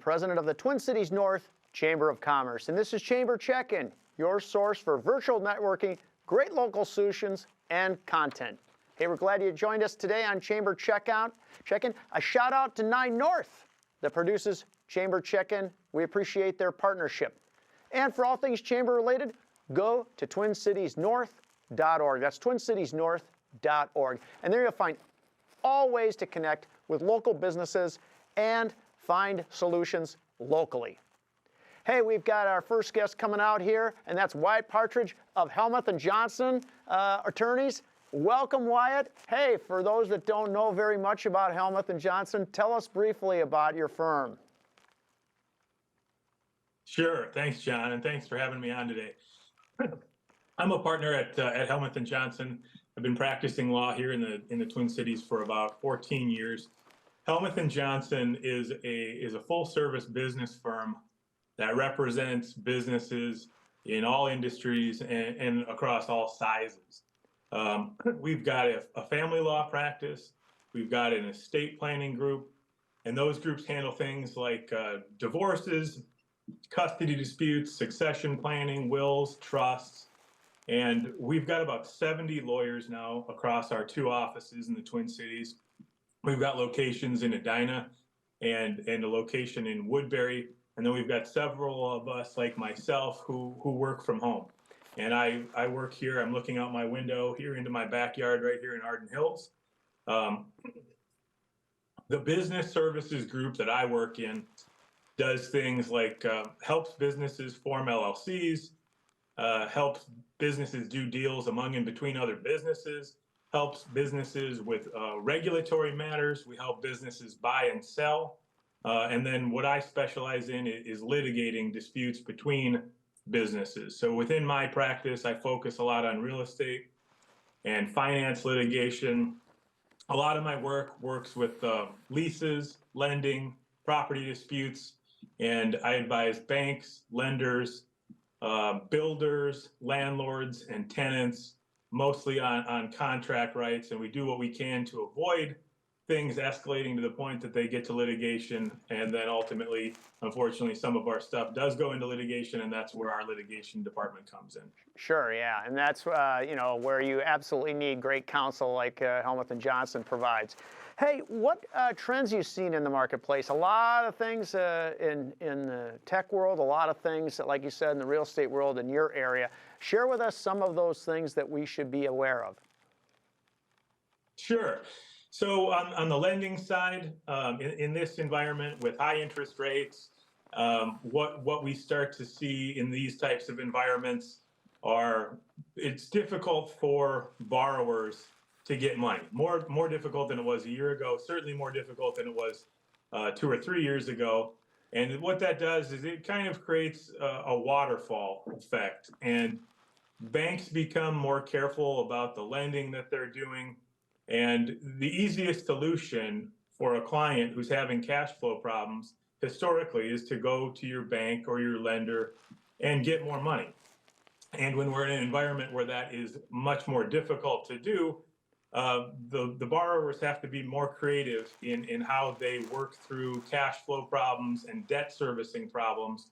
president of the Twin Cities North Chamber of Commerce. And this is Chamber Check-In, your source for virtual networking, great local solutions, and content. Hey, we're glad you joined us today on Chamber Check-In. A shout out to 9 North that produces Chamber Check-In. We appreciate their partnership. And for all things Chamber related, go to twincitiesnorth.org. That's twincitiesnorth.org. And there you'll find all ways to connect with local businesses and find solutions locally. Hey, we've got our first guest coming out here, and that's Wyatt Partridge of Hellmuth Johnson Attorneys. Welcome, Wyatt. Hey, for those that don't know very much about Hellmuth Johnson, tell us briefly about your firm. Sure. Thanks, John, and thanks for having me on today. I'm a partner at Hellmuth Johnson. I've been practicing law here in the Twin Cities for about 14 years. Hellmuth Johnson is a full-service business firm that represents businesses in all industries and across all sizes. We've got a family law practice. We've got an estate planning group, and those groups handle things like divorces, custody disputes, succession planning, wills, trusts. And we've got about 70 lawyers now across our 2 offices in the Twin Cities. We've got locations in Edina and a location in Woodbury. And then we've got several of us like myself who work from home. And I work here. I'm looking out my window here into my backyard right here in Arden Hills. The business services group that I work in does things like helps businesses form LLCs, helps businesses do deals among and between other businesses, helps businesses with regulatory matters. We help businesses buy and sell. And then what I specialize in is litigating disputes between businesses. So within my practice, I focus a lot on real estate and finance litigation. A lot of my work works with leases, lending, property disputes, and I advise banks, lenders, builders, landlords, and tenants, mostly on contract rights, and we do what we can to avoid things escalating to the point that they get to litigation, and then ultimately, unfortunately, some of our stuff does go into litigation, and that's where our litigation department comes in. Sure, yeah, and that's where you absolutely need great counsel like Hellmuth Johnson provides. Hey, what trends you've seen in the marketplace? A lot of things in the tech world, a lot of things, that, like you said, in the real estate world in your area. Share with us some of those things that we should be aware of. Sure. So on the lending side, in this environment with high interest rates, what we start to see in these types of environments are it's difficult for borrowers to get money. More difficult than it was a year ago, certainly more difficult than it was 2 or 3 years ago. And what that does is it kind of creates a waterfall effect. And banks become more careful about the lending that they're doing. And the easiest solution for a client who's having cash flow problems historically is to go to your bank or your lender and get more money. And when we're in an environment where that is much more difficult to do, the borrowers have to be more creative in how they work through cash flow problems and debt servicing problems.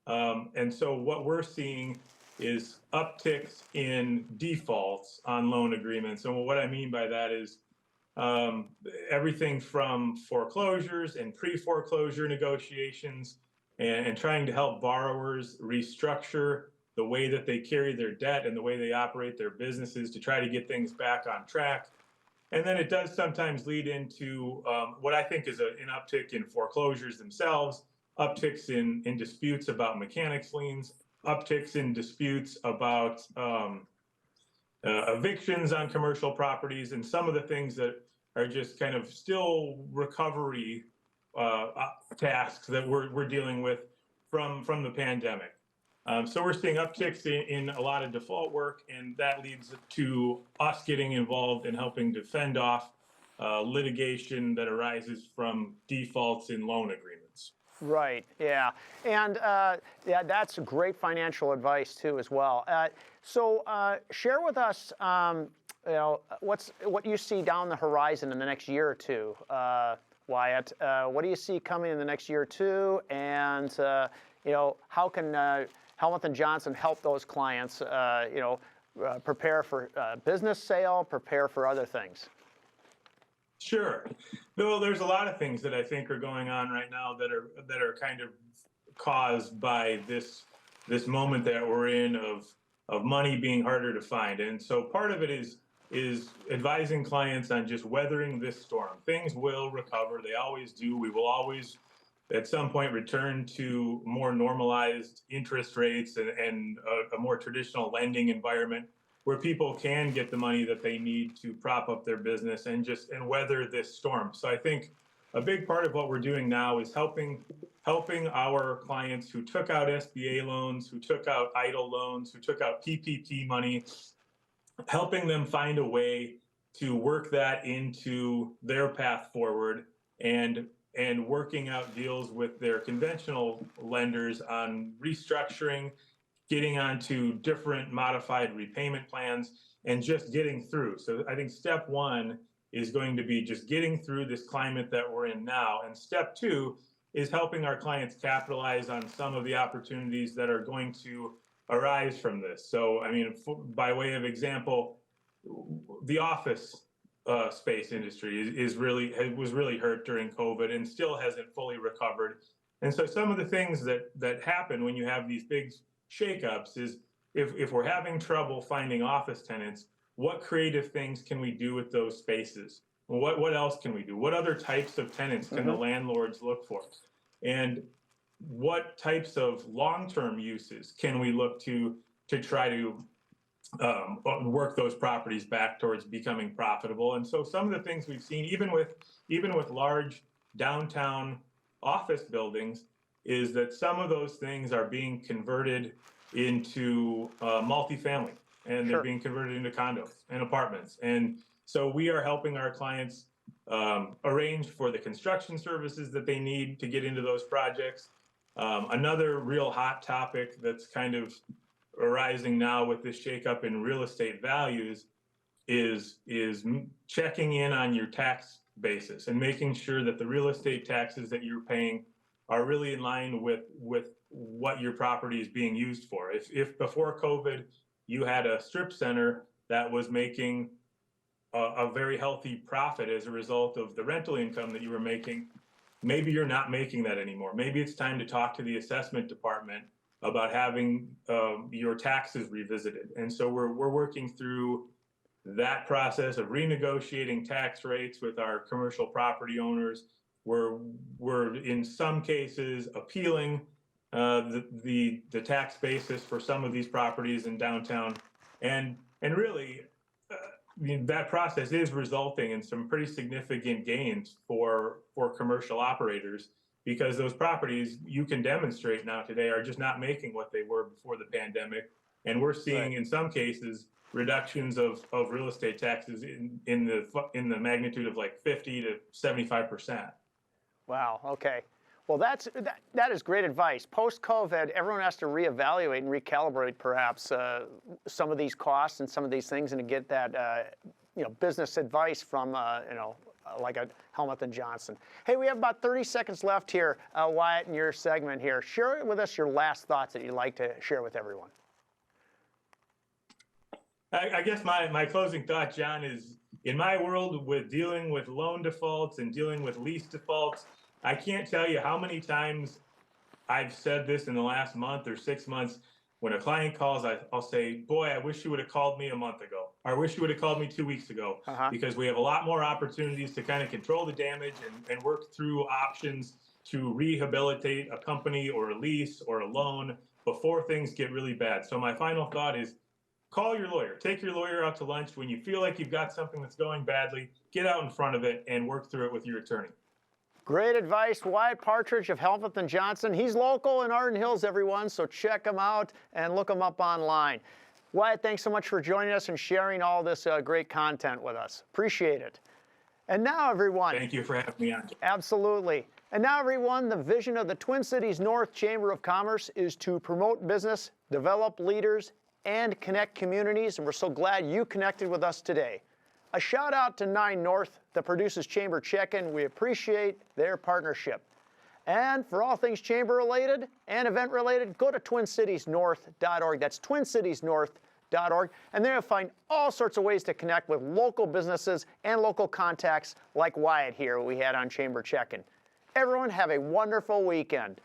And so what we're seeing is upticks in defaults on loan agreements. And what I mean by that is everything from foreclosures and pre-foreclosure negotiations and trying to help borrowers restructure the way that they carry their debt and the way they operate their businesses to try to get things back on track. And then it does sometimes lead into what I think is an uptick in foreclosures themselves, upticks in disputes about mechanics liens, upticks in disputes about evictions on commercial properties, and some of the things that are just kind of still recovery tasks that we're dealing with from the pandemic. So we're seeing upticks in a lot of default work, and that leads to us getting involved in helping to fend off litigation that arises from defaults in loan agreements. Right, yeah. And yeah, that's great financial advice too as well. So share with us what you see down the horizon in the next year or two. Wyatt. What do you see coming in the next year or two? And how can Hellmuth Johnson help those clients? Prepare for business sale, prepare for other things. Sure. Well, there's a lot of things that I think are going on right now that are kind of caused by this moment that we're in of money being harder to find. And so part of it is advising clients on just weathering this storm. Things will recover. They always do. We will always at some point return to more normalized interest rates and a more traditional lending environment where people can get the money that they need to prop up their business and weather this storm. So I think a big part of what we're doing now is helping our clients who took out SBA loans, who took out EIDL loans, who took out PPP money, helping them find a way to work that into their path forward and working out deals with their conventional lenders on restructuring, getting onto different modified repayment plans, and just getting through. So I think step one is going to be just getting through this climate that we're in now. And step two is helping our clients capitalize on some of the opportunities that are going to arise from this. So, I mean, by way of example, the office space industry was really hurt during COVID and still hasn't fully recovered. And so some of the things that happen when you have these big shakeups is if we're having trouble finding office tenants, what creative things can we do with those spaces? What else can we do? What other types of tenants can the landlords look for? And what types of long-term uses can we look to try to work those properties back towards becoming profitable? And so some of the things we've seen, even with large downtown office buildings, is that some of those things are being converted into multifamily, and they're being converted into condos and apartments. And so we are helping our clients arrange for the construction services that they need to get into those projects. Another real hot topic that's kind of arising now with this shakeup in real estate values is checking in on your tax basis and making sure that the real estate taxes that you're paying are really in line with what your property is being used for. If before COVID you had a strip center that was making a very healthy profit as a result of the rental income that you were making, maybe you're not making that anymore. Maybe it's time to talk to the assessment department about having your taxes revisited. And so we're working through that process of renegotiating tax rates with our commercial property owners. We're in some cases appealing the tax basis for some of these properties in downtown, and really that process is resulting in some pretty significant gains for commercial operators, because those properties, you can demonstrate now today, are just not making what they were before the pandemic. And we're seeing in some cases reductions of real estate taxes in the magnitude of like 50 to 75%. Wow. Okay. Well, that is great advice. Post-COVID, everyone has to reevaluate and recalibrate perhaps some of these costs and some of these things, and to get that business advice from like a Hellmuth Johnson. Hey, we have about 30 seconds left here, Wyatt, in your segment here. Share with us your last thoughts that you'd like to share with everyone. I guess my closing thought, John, is in my world with dealing with loan defaults and dealing with lease defaults, I can't tell you how many times I've said this in the last month or 6 months. When a client calls, I'll say, boy, I wish you would have called me a month ago. Or I wish you would have called me 2 weeks ago, because we have a lot more opportunities to kind of control the damage and work through options to rehabilitate a company or a lease or a loan before things get really bad. So my final thought is, call your lawyer. Take your lawyer out to lunch. When you feel like you've got something that's going badly, get out in front of it and work through it with your attorney. Great advice. Wyatt Partridge of Hellmuth Johnson. He's local in Arden Hills, everyone, so check him out and look him up online. Wyatt, thanks so much for joining us and sharing all this great content with us. Appreciate it. And now, everyone. Thank you for having me on. Absolutely. And now, everyone, the vision of the Twin Cities North Chamber of Commerce is to promote business, develop leaders, and connect communities, and we're so glad you connected with us today. A shout out to 9 North that produces Chamber Check-In. We appreciate their partnership. And for all things chamber related and event related, go to twincitiesnorth.org. That's twincitiesnorth.org. And there you'll find all sorts of ways to connect with local businesses and local contacts like Wyatt here we had on Chamber Check-In. Everyone have a wonderful weekend.